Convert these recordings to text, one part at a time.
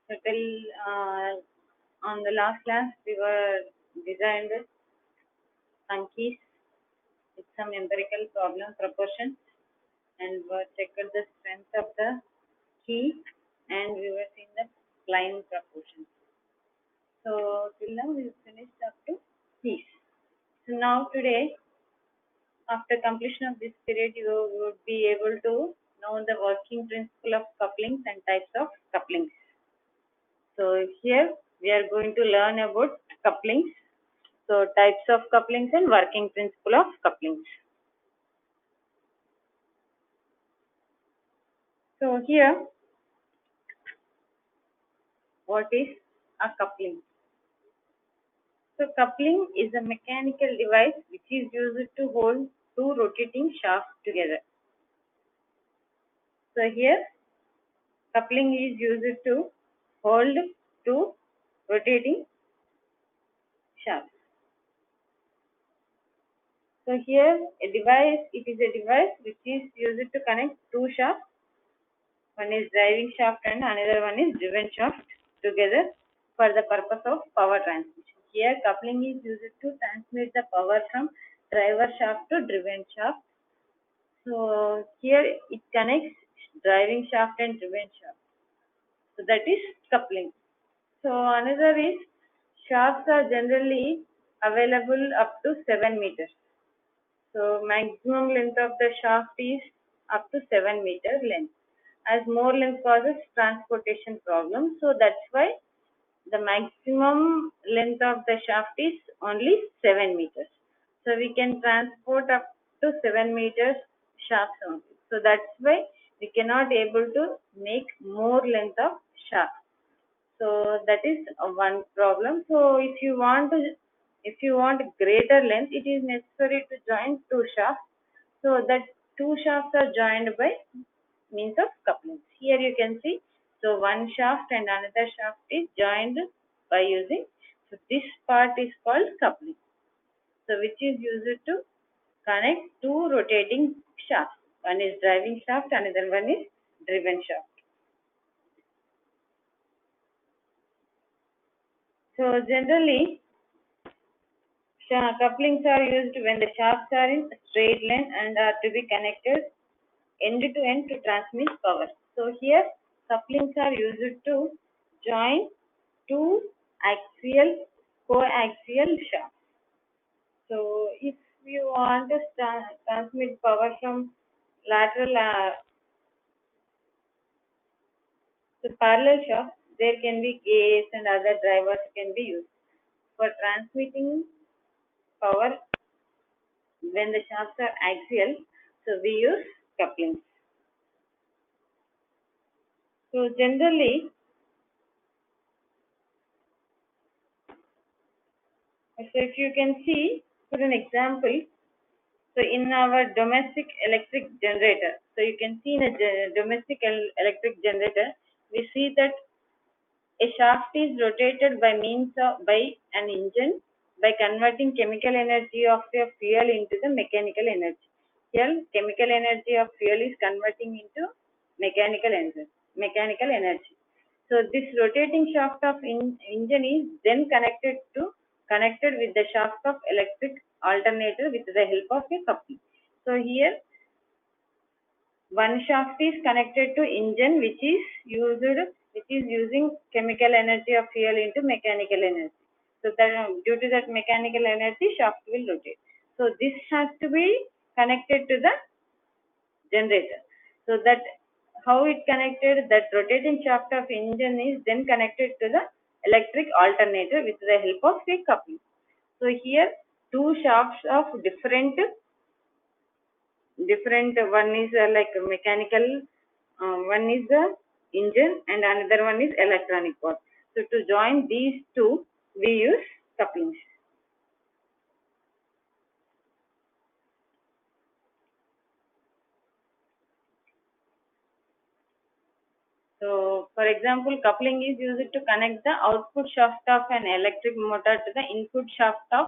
So till on the last class we were designed some keys with some empirical problem proportions and were checked the strength of the key and we were seeing the line proportions. So till now we finished up to keys. So now today after completion of this period you would be able to know the working principle of couplings and types of couplings. So here we are going to learn about couplings. So types of couplings and working principle of couplings. So here, what is a coupling? So coupling is a mechanical device which is used to hold two rotating shafts together. So here, coupling is used to hold two rotating shafts. So here, it is a device which is used to connect two shafts. One is driving shaft and another one is driven shaft together for the purpose of power transmission. Here coupling is used to transmit the power from driver shaft to driven shaft. So here it connects driving shaft and driven shaft. So that is coupling. So another is shafts are generally available up to 7 meters. So maximum length of the shaft is up to 7 meter length. As more length causes transportation problems, so that's why the maximum length of the shaft is only 7 meters. So we can transport up to 7 meters shafts only. So that's why we cannot able to make more length of shaft. So that is one problem. So if you want greater length, it is necessary to join two shafts. So that two shafts are joined by means of couplings. Here you can see, so one shaft and another shaft is joined by using, so this part is called coupling. So which is used to connect two rotating shafts. One is driving shaft, another one is driven shaft. So generally, couplings are used when the shafts are in straight line and are to be connected end to end to transmit power. So here couplings are used to join two coaxial shafts. So if you want to transmit power from lateral to parallel shafts, there can be gates and other drivers can be used. For transmitting power when the shafts are axial, so we use couplings. So generally, so if you can see, for an example, so in our domestic electric generator, so you can see in a domestic electric generator, we see that a shaft is rotated by means of by an engine by converting chemical energy of a fuel into the mechanical energy. Here, chemical energy of fuel is converting into mechanical energy. So this rotating shaft of engine is then connected with the shaft of electric alternator with the help of a coupling. So here one shaft is connected to engine which is using chemical energy of fuel into mechanical energy. So that due to that mechanical energy shaft will rotate. So this has to be connected to the generator. So that how it connected, that rotating shaft of engine is then connected to the electric alternator with the help of a coupling. So here two shafts of different one is like mechanical, one is the engine and another one is electronic part. So to join these two we use couplings. So for example, coupling is used to connect the output shaft of an electric motor to the input shaft of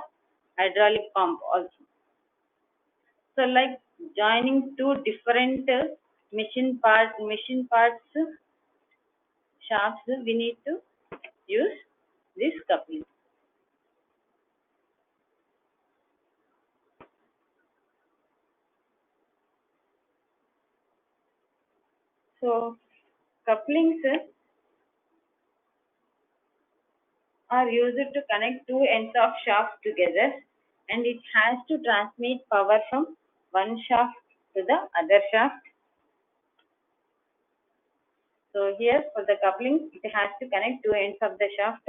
hydraulic pump also. So like joining two different machine parts shafts, we need to use this coupling. So couplings are used to connect two ends of shaft together, and it has to transmit power from one shaft to the other shaft. So here for the coupling, it has to connect two ends of the shaft.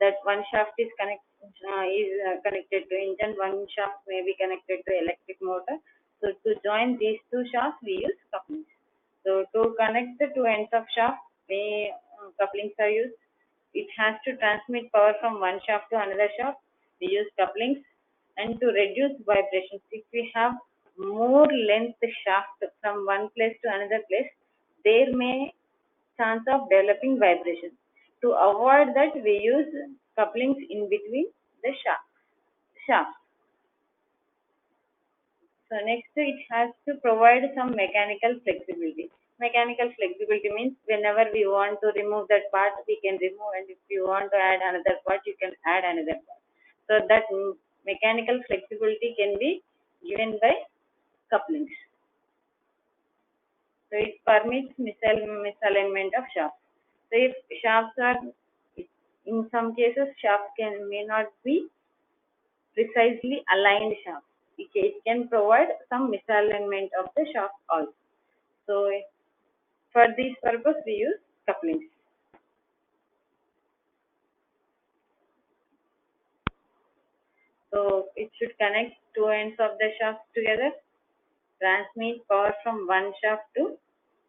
That one shaft is connected to engine, one shaft may be connected to electric motor. So to join these two shafts, we use couplings. So to connect the two ends of shaft, couplings are used. It has to transmit power from one shaft to another shaft. We use couplings. And to reduce vibrations, if we have more length shaft from one place to another place, there may chance of developing vibrations. To avoid that, we use couplings in between the shafts. So next, it has to provide some mechanical flexibility. Mechanical flexibility means whenever we want to remove that part, we can remove, and if you want to add another part, you can add another part. So that mechanical flexibility can be given by couplings. So it permits misalignment of shafts. So if shafts are, in some cases, shafts may not be precisely aligned shafts. It can provide some misalignment of the shaft also. So for this purpose, we use couplings. So it should connect two ends of the shaft together, transmit power from one shaft to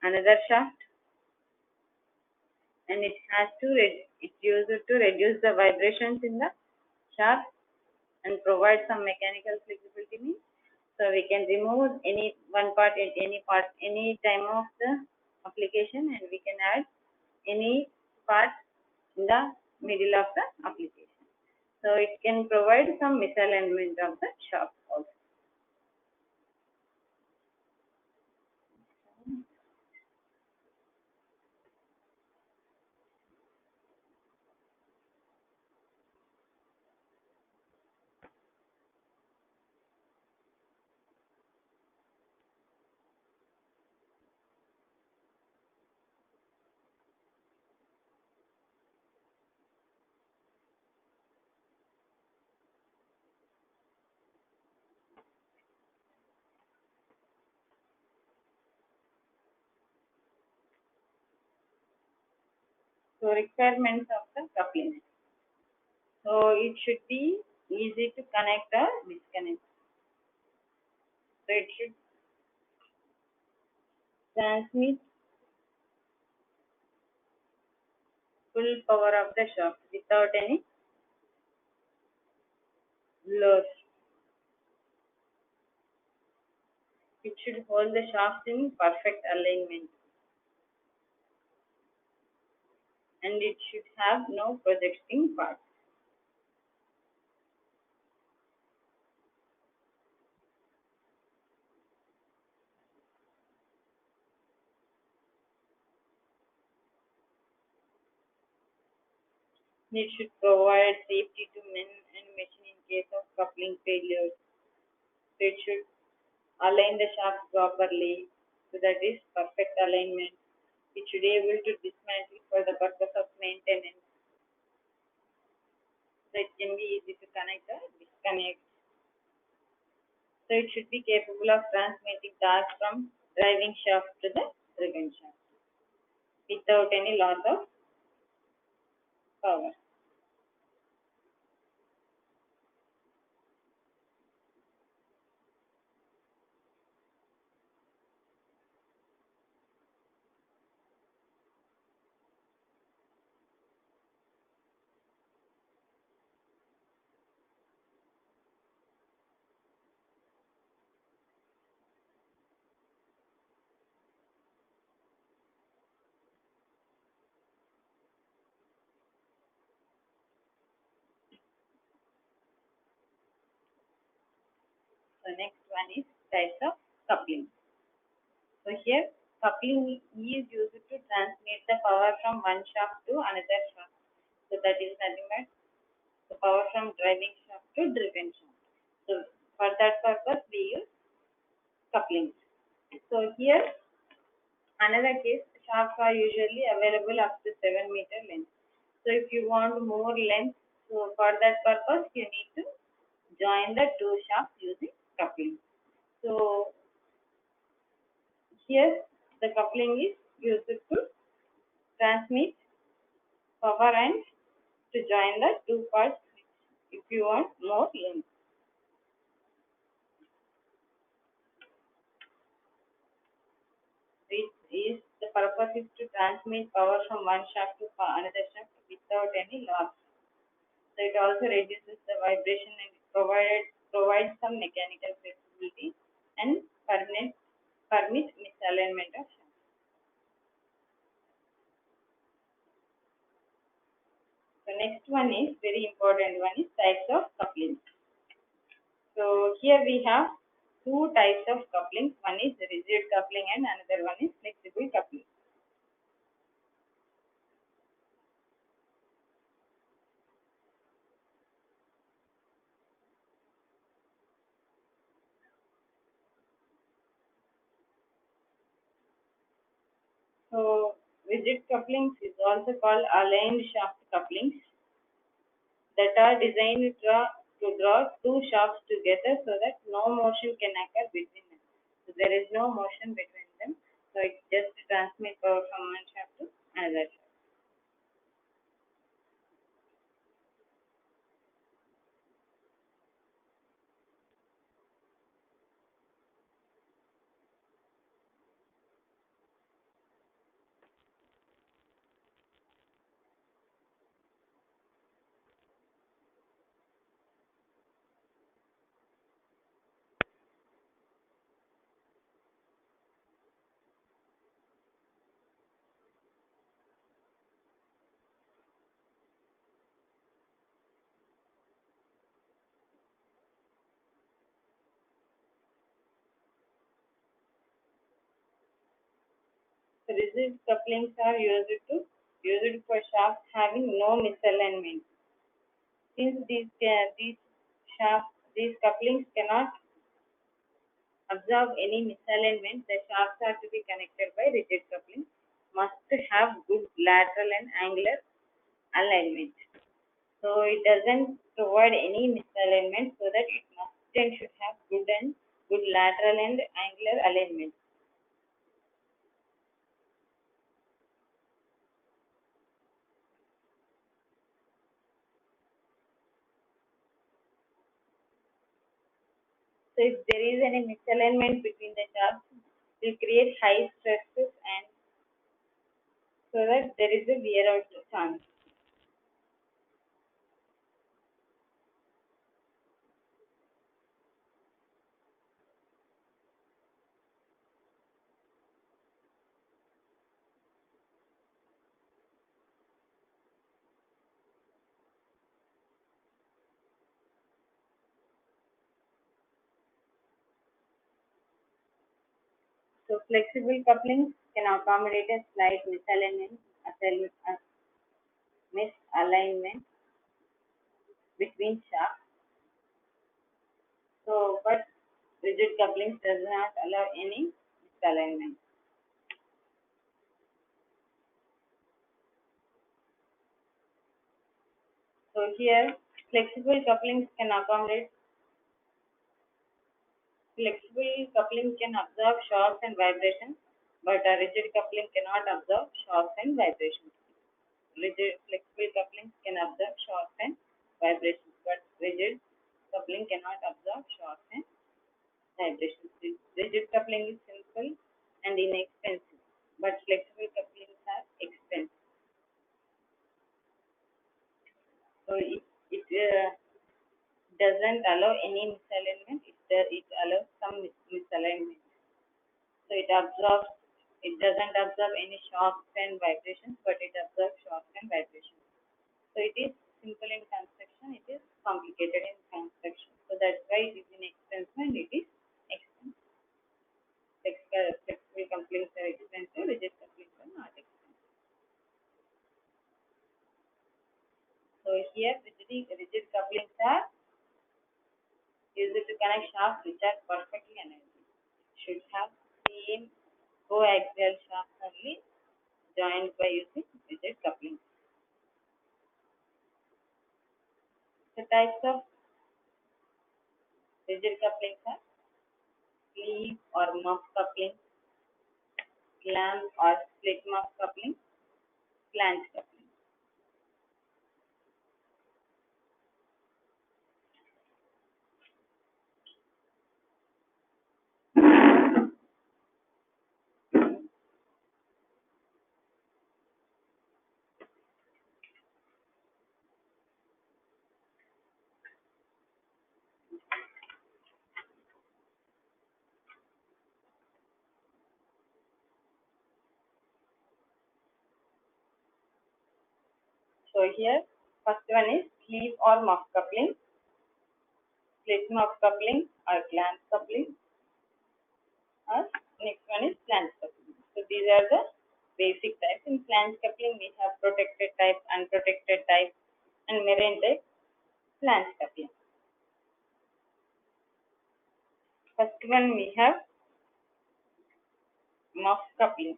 another shaft, and it has to it's used to reduce the vibrations in the shaft and provide some mechanical flexibility. So we can remove any one part at any time of the application, and we can add any part in the middle of the application. So it can provide some misalignment of the shaft also. So requirements of the coupling. So it should be easy to connect or disconnect. So it should transmit full power of the shaft without any loss. It should hold the shaft in perfect alignment, and it should have no projecting parts. It should provide safety to men and machine in case of coupling failure. So it should align the shaft properly, so that is perfect alignment. It should be able to dismantle for the purpose of maintenance. So it can be easy to connect or disconnect. So it should be capable of transmitting torque from driving shaft to the driven shaft without any loss of power. So next one is types of coupling. So here coupling is used to transmit the power from one shaft to another shaft. So that is nothing but the power from driving shaft to driven shaft. So for that purpose we use couplings. So here another case, shafts are usually available up to 7 meter length. So if you want more length, so for that purpose you need to join the two shafts using coupling. So here the coupling is used to transmit power and to join the two parts if you want more length. It is the purpose is to transmit power from one shaft to another shaft without any loss. So it also reduces the vibration and provides some mechanical flexibility and permit misalignment of shaft. So next one is very important one is types of couplings. So here we have two types of couplings. One is rigid coupling and another one is flexible coupling. So rigid couplings is also called aligned shaft couplings that are designed to draw two shafts together so that no motion can occur between them. So there is no motion between them. So it just transmits power from one shaft to another shaft. So rigid couplings are used for shafts having no misalignment. Since these couplings cannot absorb any misalignment, the shafts are to be connected by rigid coupling. Must have good lateral and angular alignment. So it doesn't provide any misalignment so that it must and should have good lateral and angular alignment. So if there is any misalignment between the shafts, it will create high stresses and so that there is a wear out chance. So flexible couplings can accommodate a slight misalignment between shafts. So, but rigid couplings does not allow any misalignment. So here, flexible couplings can accommodate. Flexible coupling can absorb shocks and vibrations, but a rigid coupling cannot absorb shocks and vibrations. Rigid flexible couplings can absorb shocks and vibrations, but rigid coupling cannot absorb shocks and vibrations. Rigid coupling is simple and inexpensive, but flexible couplings are expensive. So it doesn't allow any misalignment. It allows some misalignment. So it doesn't absorb any shocks and vibrations, but it absorbs shocks and vibrations. So it is simple in construction, it is complicated in construction. So that's why it is inexpensive and it is expensive. Flexible couplings are expensive here rigid couplings are used to connect shafts which are perfectly aligned. Should have same coaxial shafts only joined by using rigid couplings. The types of rigid couplings are sleeve or muff coupling, clamp or split muff coupling, flange coupling. So here first one is sleeve or muff coupling, split muff coupling or clamp coupling, or next one is flange coupling. So these are the basic types. In flange coupling we have protected type, unprotected type, and marine type flange coupling. First one we have muff coupling.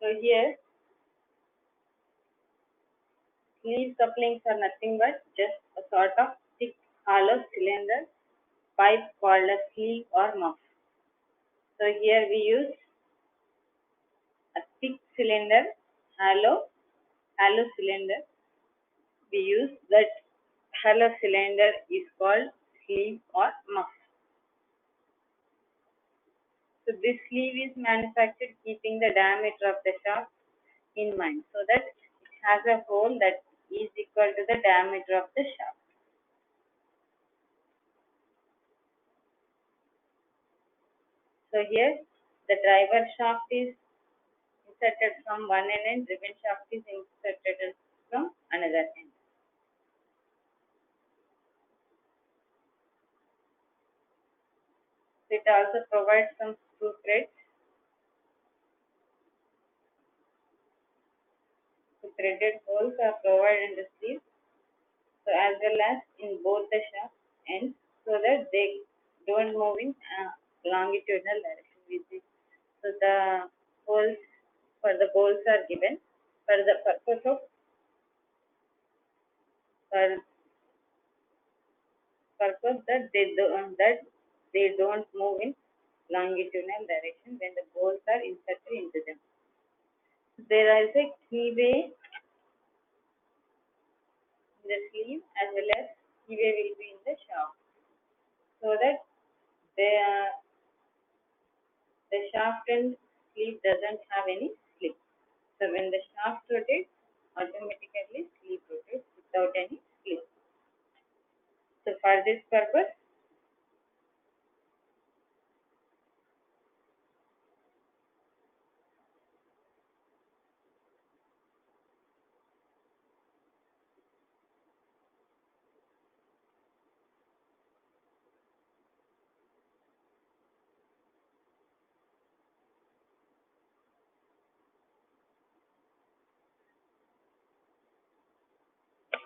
So here sleeve couplings are nothing but just a sort of thick hollow cylinder pipe called a sleeve or muff. So here we use a thick cylinder, hollow cylinder. We use that hollow cylinder is called sleeve or muff. So this sleeve is manufactured keeping the diameter of the shaft in mind, so that it has a hole that is equal to the diameter of the shaft. So here the driver shaft is inserted from one end and driven shaft is inserted from another end. So it also provides some screw threads. So threaded holes are provided in the sleeve, so as well as in both the shaft ends, so that they don't move in longitudinal direction. So the holes for the bolts are given for the purpose of for purpose that they don't move in longitudinal direction when the bolts are inserted into them. There is a keyway in the sleeve as well as keyway will be in the shaft, so that the the shaft and sleeve doesn't have any slip. So when the shaft rotates, automatically sleeve rotates without any slip. So for this purpose,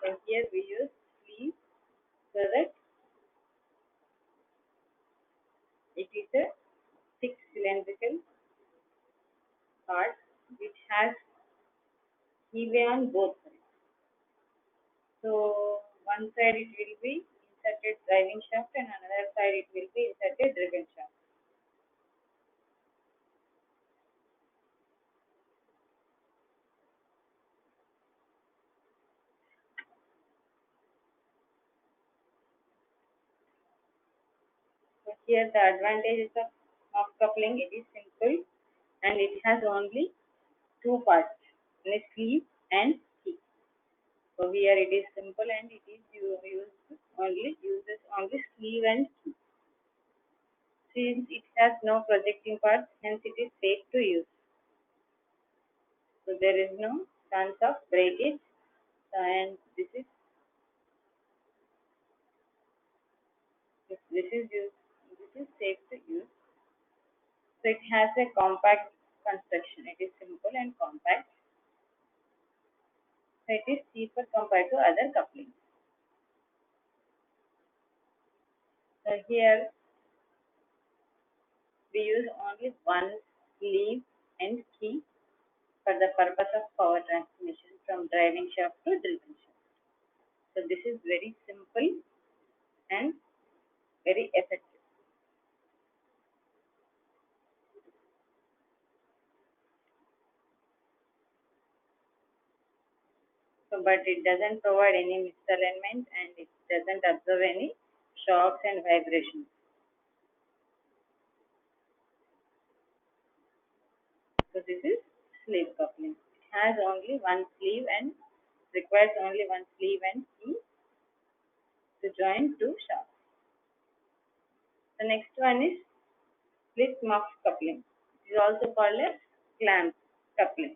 so here we use sleeve, so that it is a thick cylindrical part which has keyway on both sides. So one side it will be inserted driving shaft and another side it will be inserted driven shaft. So here the advantages of coupling, it is simple and it has only two parts, one sleeve and key. So here it is simple and it is uses only sleeve and key. since it has no projecting parts, hence it is safe to use. So there is no chance of breakage, and this is safe to use. So it has a compact construction. It is simple and compact. So it is cheaper compared to other couplings. So here we use only one sleeve and key for the purpose of power transmission from driving shaft to driven shaft. So this is very simple and very effective. So, but it doesn't provide any misalignment and it doesn't absorb any shocks and vibrations. So this is sleeve coupling. It has only one sleeve and requires only one sleeve and key to join two shafts. The next one is split muff coupling. It is also called as clamp coupling.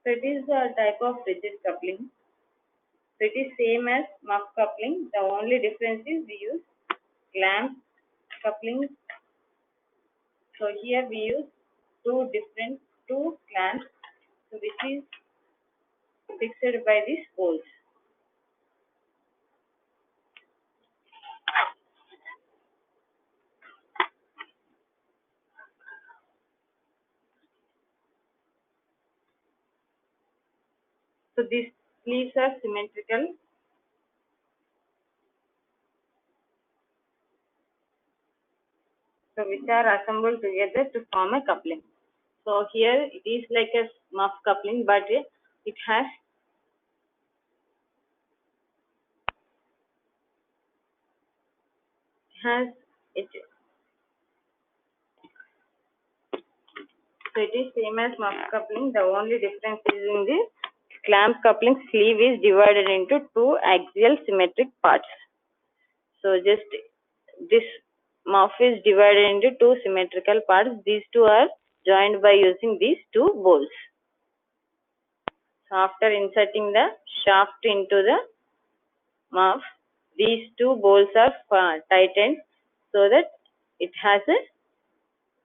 So it is a type of rigid coupling. So it is same as muff coupling. The only difference is we use clamp coupling. So here we use two clamps, so which is fixed by these poles. So these sleeves are symmetrical. So which are assembled together to form a coupling. So here it is like a muff coupling, but it has it. So it is same as muff coupling. The only difference is in the clamp coupling sleeve is divided into two axial symmetric parts. So just this muff is divided into two symmetrical parts. These two are joined by using these two bolts. So after inserting the shaft into the muff, these two bolts are tightened so that it has a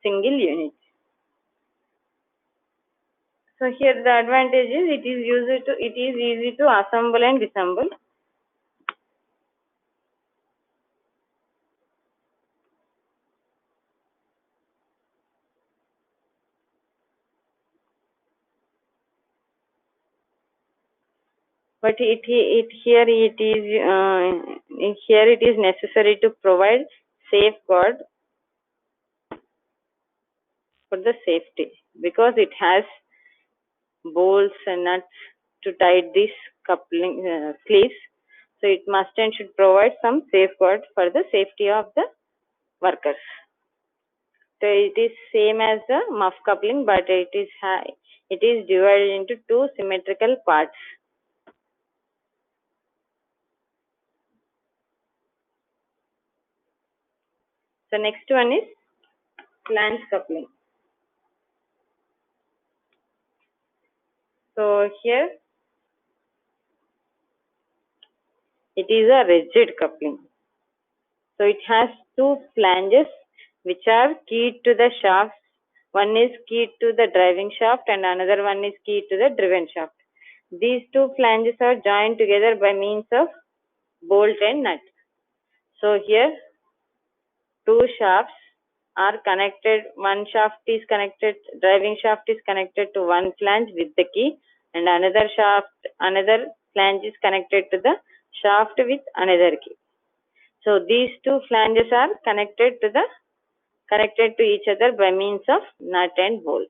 single unit. So here the advantage is it is easy to assemble and disassemble. But here it is necessary to provide safeguard for the safety, because it has bolts and nuts to tie this coupling sleeves. So it must and should provide some safeguard for the safety of the workers. So it is same as the muff coupling, but it is divided into two symmetrical parts. So next one is flange coupling. So here it is a rigid coupling. So it has two flanges which are keyed to the shafts. One is keyed to the driving shaft and another one is keyed to the driven shaft. These two flanges are joined together by means of bolt and nut. So here two shafts are connected. One shaft is connected, driving shaft is connected to one flange with the key, and another flange is connected to the shaft with another key. So these two flanges are connected to each other by means of nut and bolt.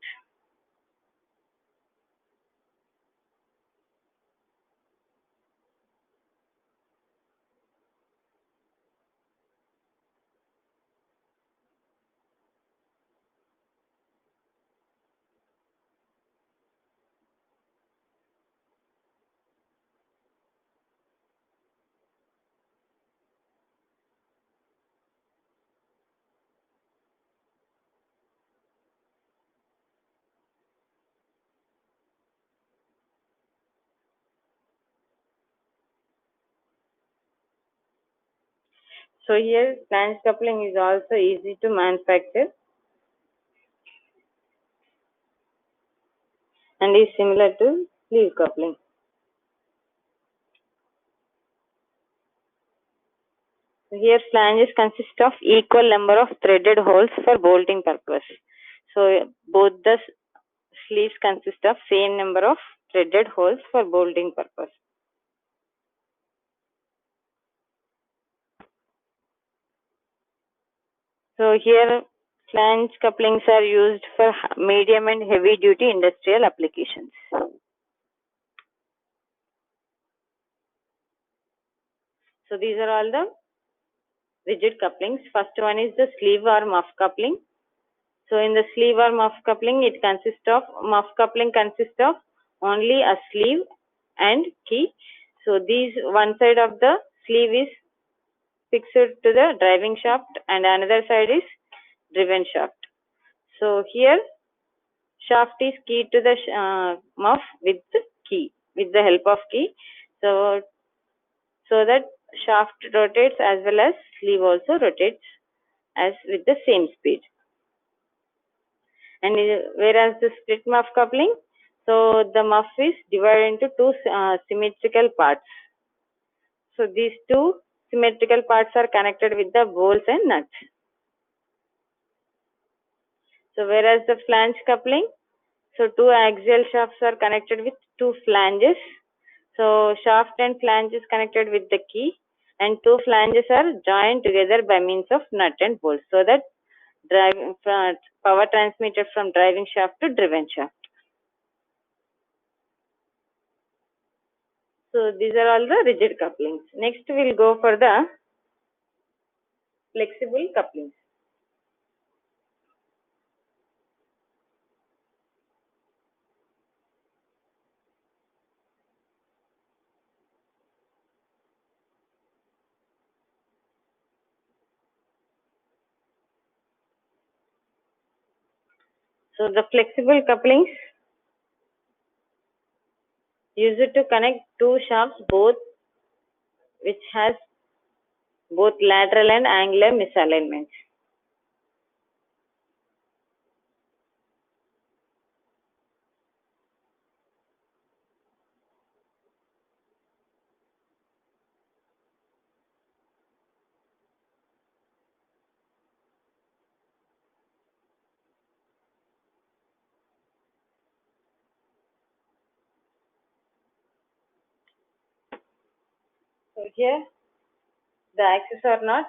So here flange coupling is also easy to manufacture and is similar to sleeve coupling. Here flanges consist of equal number of threaded holes for bolting purpose. So both the sleeves consist of same number of threaded holes for bolting purpose. So here flange couplings are used for medium and heavy duty industrial applications. So these are all the rigid couplings. First one is the sleeve or muff coupling. So in the sleeve or muff coupling, muff coupling consists of only a sleeve and key. So these one side of the sleeve is fixed to the driving shaft and another side is driven shaft. So here shaft is keyed to the muff with the help of key. So that shaft rotates as well as sleeve also rotates as with the same speed. And whereas the split muff coupling, so the muff is divided into two symmetrical parts. So these two symmetrical parts are connected with the bolts and nuts. So whereas the flange coupling, so two axial shafts are connected with two flanges. So shaft and flange is connected with the key and two flanges are joined together by means of nut and bolt, so that power transmitted from driving shaft to driven shaft. So these are all the rigid couplings. Next we'll go for the flexible couplings. So the flexible couplings use it to connect two shafts which has both lateral and angular misalignments. So here the axes are not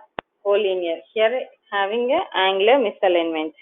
collinear. Here having a angular misalignment.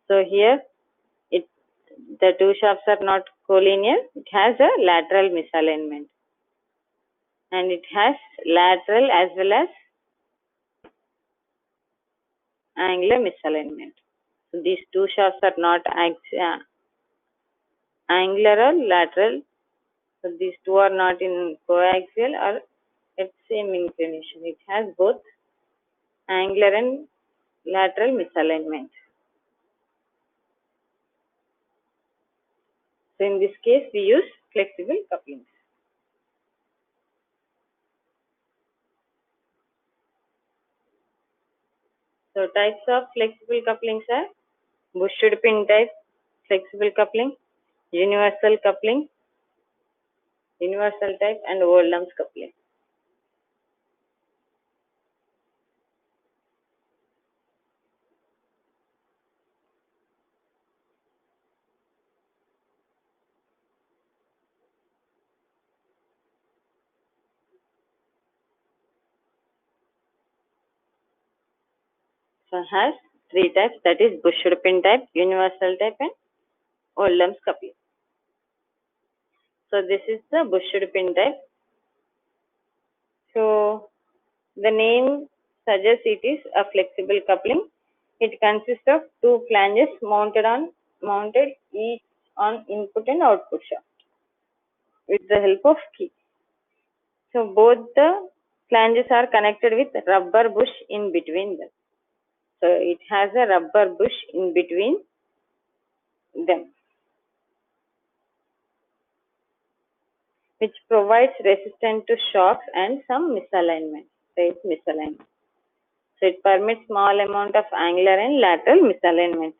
So here the two shafts are not collinear. It has a lateral misalignment. And it has lateral as well as angular misalignment. So these two shafts are not angular or lateral. So these two are not in coaxial or at same inclination. It has both angular and lateral misalignment. So in this case, we use flexible couplings. So types of flexible couplings are bushed pin type flexible coupling, universal coupling, universal type, and Oldham's coupling. So has three types, that is bushed pin type, universal type, and Oldham's coupling. So this is the bushed pin type. So the name suggests it is a flexible coupling. It consists of two flanges mounted each on input and output shaft with the help of key. So both the flanges are connected with rubber bush in between them. So it has a rubber bush in between them, which provides resistance to shocks and some misalignment. So it's misalignment. So it permits small amount of angular and lateral misalignment.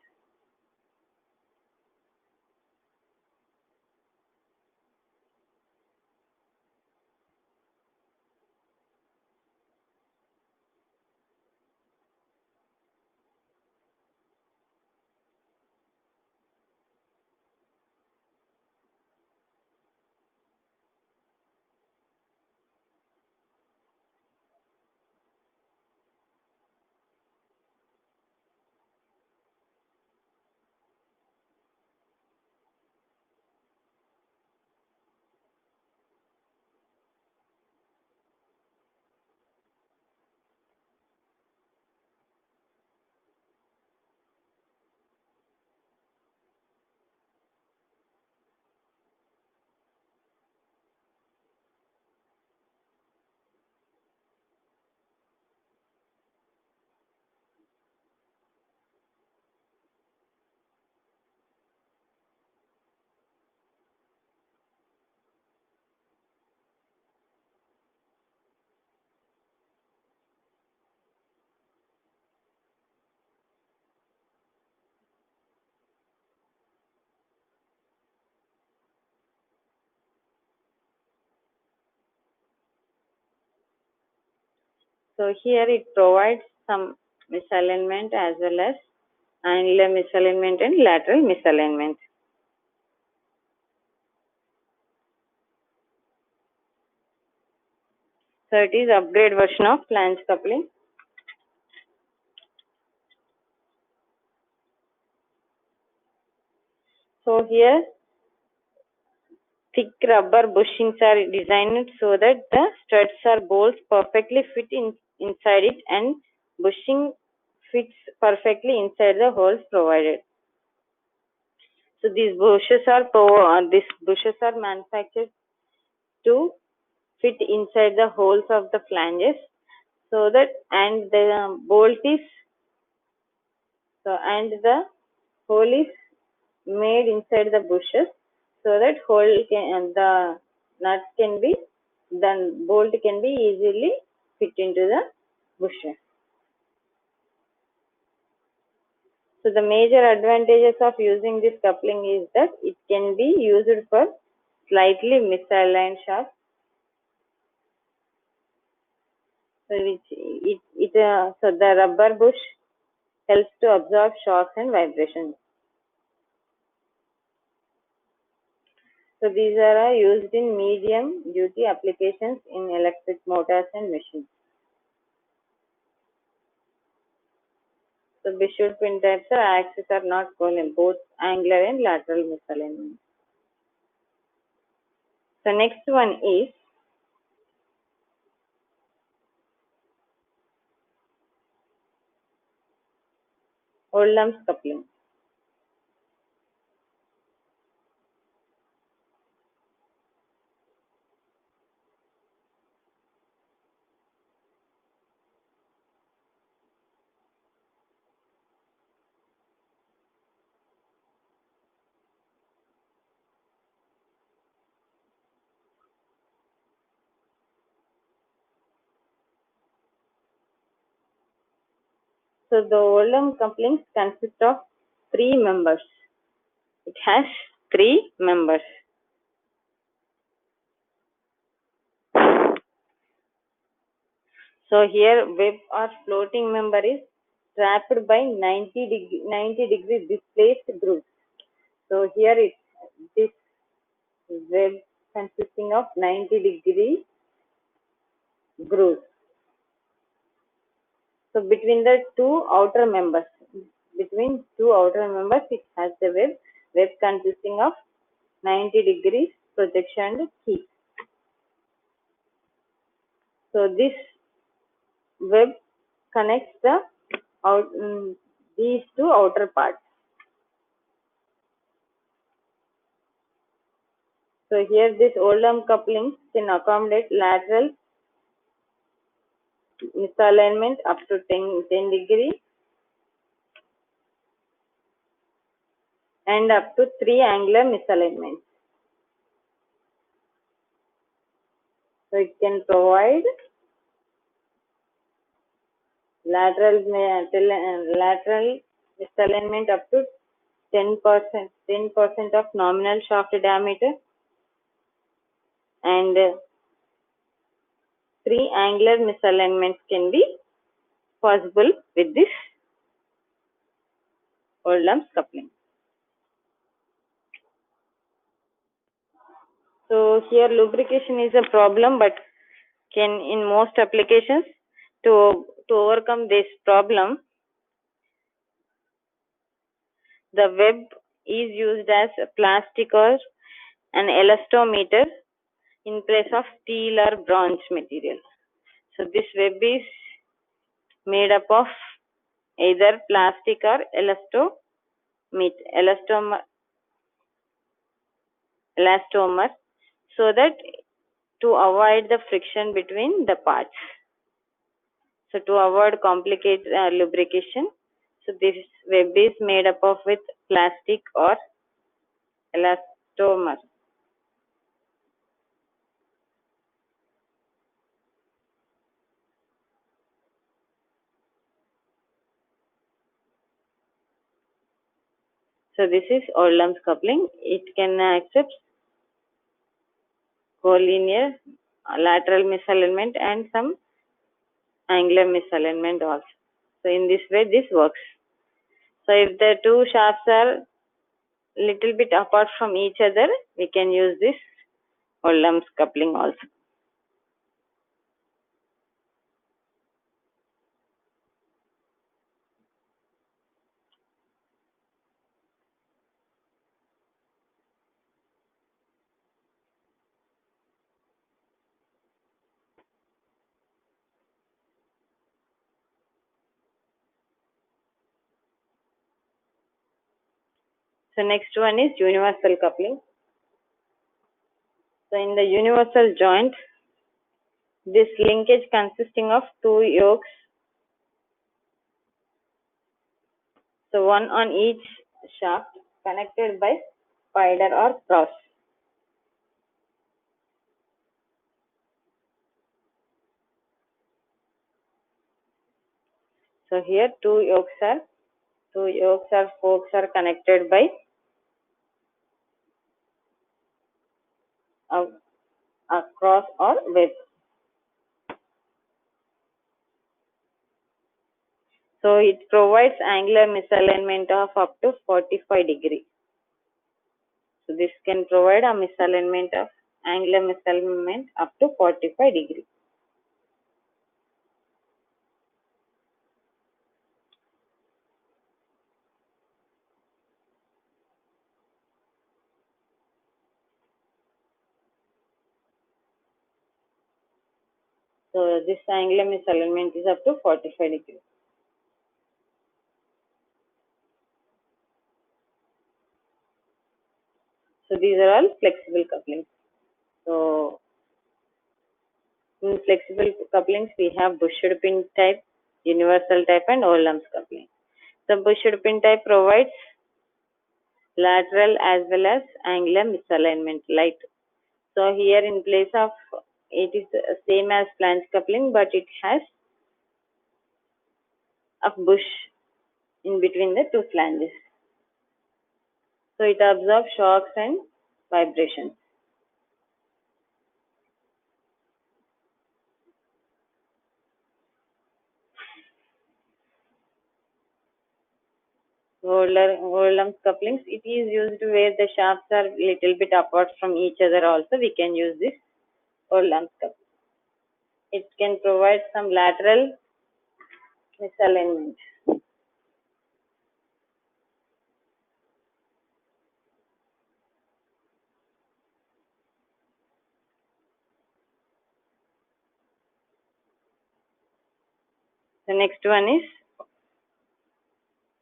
So here it provides some misalignment as well as angular misalignment and lateral misalignment. So it is upgrade version of flange coupling. So here thick rubber bushings are designed so that the studs or bolts perfectly fit inside it, and bushing fits perfectly inside the holes provided. So these bushes are manufactured to fit inside the holes of the flanges, so that and the bolt is and the hole is made inside the bushes, so that the nut can be then bolt can be easily fit into the bushes. So the major advantages of using this coupling is that it can be used for slightly misaligned shafts. So the rubber bush helps to absorb shocks and vibrations. So these are used in medium duty applications in electric motors and machines. So Bishop pin types axes are not covalent, both angular and lateral misalignment. The next one is Oldham's coupling. So the Oldham couplings consist of three members. It has three members. So here web or floating member is trapped by 90 degree displaced grooves. So here this web consisting of 90 degree grooves. So between the two outer members, it has the web consisting of 90 degrees projection and key. So this web connects these two outer parts. So here this Oldham coupling can accommodate lateral misalignment up to 10 degree and up to 3 angular misalignments. So it can provide lateral misalignment up to 10% of nominal shaft diameter, and 3 angular misalignments can be possible with this Oldham's coupling. So here lubrication is a problem, but can in most applications to overcome this problem, the web is used as a plastic or an elastomer in place of steel or bronze material. So this web is made up of either plastic or elastomer, so that to avoid the friction between the parts. So to avoid complicated lubrication, so this web is made up of with plastic or elastomer. So this is Oldham's coupling. It can accept collinear, lateral misalignment and some angular misalignment also. So in this way this works. So if the two shafts are little bit apart from each other, we can use this Oldham's coupling also. So next one is universal coupling. So in the universal joint, this linkage consisting of two yokes, so one on each shaft, connected by spider or cross. So here two yokes or forks are connected by a cross or web. So it provides angular misalignment of up to 45 degrees. So this can provide a angular misalignment up to 45 degrees. So this angular misalignment is up to 45 degrees. So these are all flexible couplings. So in flexible couplings, we have bushed pin type, universal type, and Oldham's coupling. The bushed pin type provides lateral as well as angular misalignment light. So here in place of, it is same as flange coupling, but it has a bush in between the two flanges. So it absorbs shocks and vibrations. Oldham's couplings, it is used where the shafts are little bit apart from each other also. We can use this Oldham's coupling. It can provide some lateral Misalignment. The next one is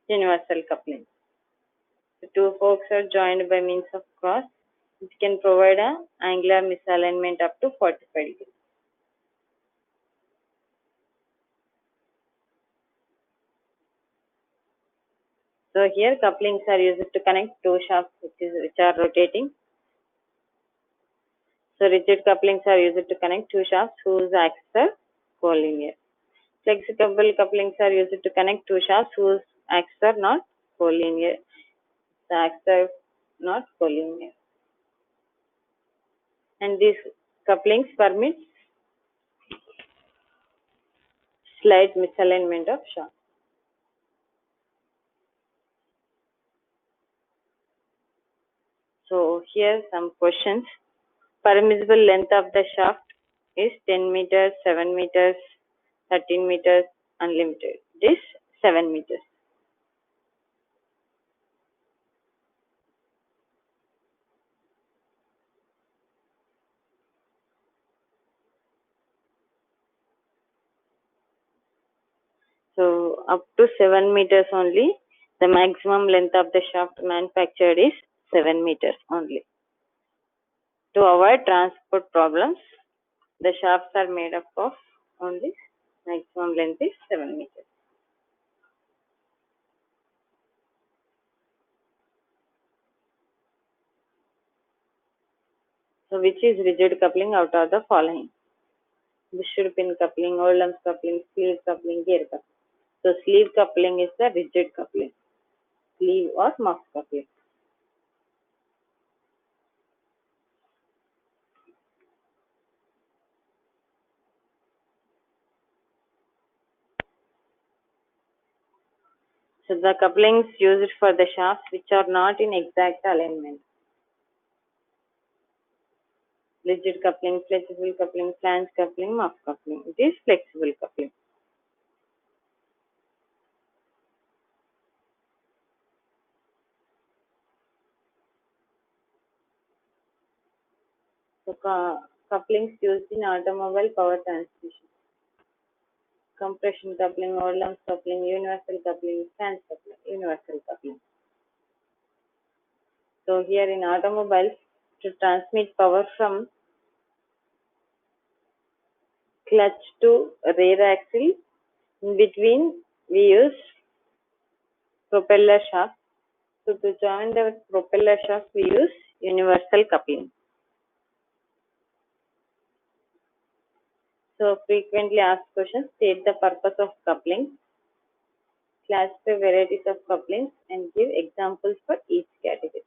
universal coupling. The two forks are joined by means of cross, which can provide a angular misalignment up to 45 degrees. So here couplings are used to connect two shafts which are rotating. So rigid couplings are used to connect two shafts whose axes are collinear. Flexible couplings are used to connect two shafts whose axes are not collinear. The axes are not collinear. And these couplings permit slight misalignment of shafts. So here some questions. Permissible length of the shaft is 10 meters, 7 meters, 13 meters, unlimited. This 7 meters. So up to 7 meters only. The maximum length of the shaft manufactured is 7 meters only. To avoid transport problems, the shafts are made up of only maximum length is 7 meters. So which is rigid coupling out of the following? Bushed pin coupling, Oldham's coupling, sleeve coupling, gear coupling. So sleeve coupling is the rigid coupling. Sleeve or muff coupling. So the couplings used for the shafts which are not in exact alignment. Rigid coupling, flexible coupling, flange coupling, muff coupling. It is flexible coupling. So couplings used in automobile power transmission. Compression coupling, Oldham's coupling, universal coupling, flange coupling, universal coupling. So here in automobiles, to transmit power from clutch to rear axle, in between we use propeller shaft. So to join the propeller shaft, we use universal coupling. So frequently asked questions, state the purpose of coupling, classify varieties of couplings, and give examples for each category.